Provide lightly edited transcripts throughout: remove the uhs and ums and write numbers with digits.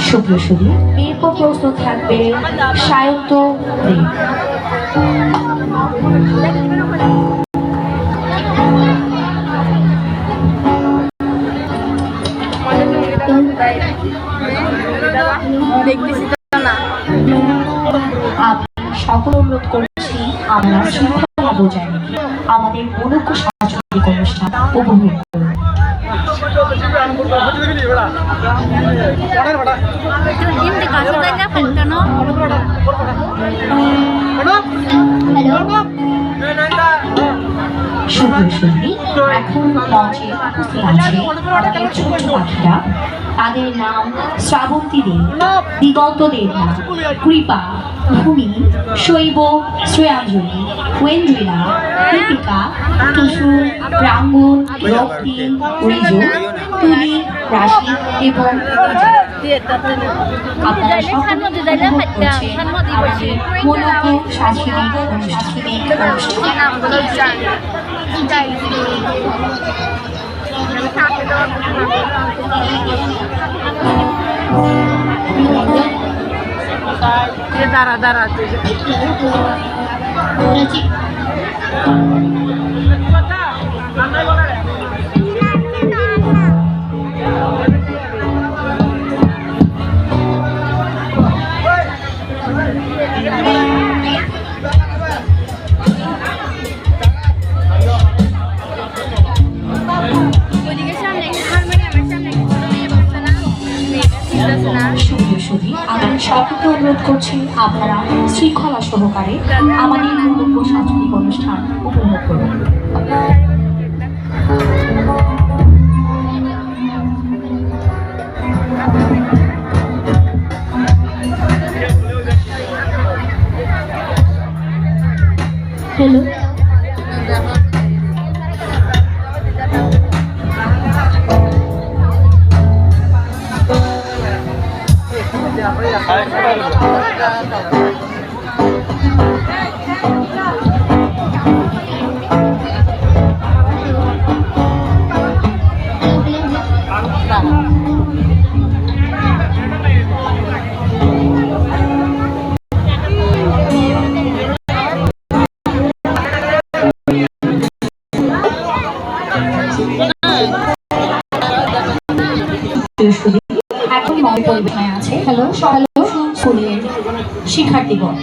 সুপ্রসূরি এরপর প্রশ্ন থাকবে সায়ন্ত দে। সকল অনুরোধ করছি আমরা শৃঙ্খলা বজায় রেখে আমাদের মনোজ্ঞ সাংস্কৃতিক অনুষ্ঠান উপভোগ করুন। সুপ্রসূরি এখন মঞ্চে উপস্থিত আছে আমাদের ছোট পাখিরা। তাদের নাম শ্রাবন্তী দে, দিগন্ত দেবনা, কৃপা, ভূমি, শৈব, শ্রেয়াঞ্জলি, ওয়েন্দ্রিলা, দীপিকা, টুসু, রাঙ্গন, রক্তিম, রিজু, তুলি, রাশি এবং আপনারা সকলে উপভোগ করছেন আমাদের মনোজ্ঞ সাংস্কৃতিক অনুষ্ঠান। দাঁড়া দাঁড়া আমি সকলকে অনুরোধ করছি আপনারা শৃঙ্খলা সহকারে আমাদের মনোজ্ঞ সাংস্কৃতিক অনুষ্ঠান উপভোগ করুন। হ্যালো, এখন মঞ্চে পরিবেশনায় আছে হ্যালো স্কুলের শিক্ষার্থীগণ।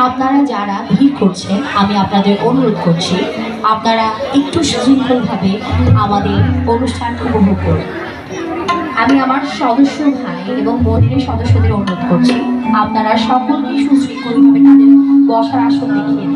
আপনারা যারা ভিড় করছেন আমি আপনাদের অনুরোধ করছি আপনারা একটু সুশৃঙ্খলভাবে আমাদের অনুষ্ঠান উপভোগ করুন। আমি আমার সদস্য ভাই এবং বোনের সদস্যদের অনুরোধ করছি আপনারা সকলকে সুশৃঙ্খলভাবে তাদের বসার আসন দেখিয়ে দিন।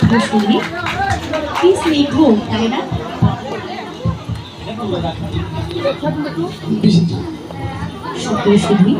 সুপ্রিয় সুধী, কি স্নিগ্ধ তাই না? সুপ্রিয় সুধী,